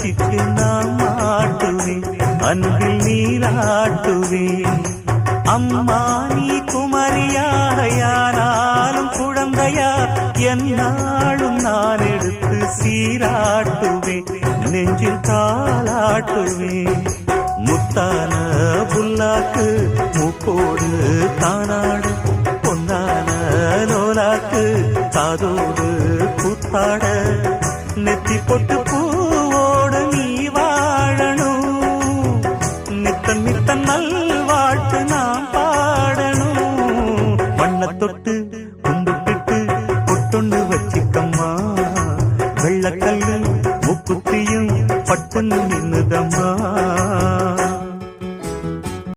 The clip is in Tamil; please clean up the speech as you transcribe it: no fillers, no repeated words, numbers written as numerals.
கட்சிக்கு நான் மாட்டுவேன், அன்பில் நீராட்டுவேன். அம்மா நீ குமரியாக யாராலும் குழந்தையா என்னாலும் நான் எடுத்து சீராட்டுவேன், நெஞ்சில் தாளாட்டுவேன். முத்தான புல்லாக்கு மூக்கோடு தானாடு, பொன்னான லோலாக்கு காதோடு கூத்தாட, நெத்தி பொட்டு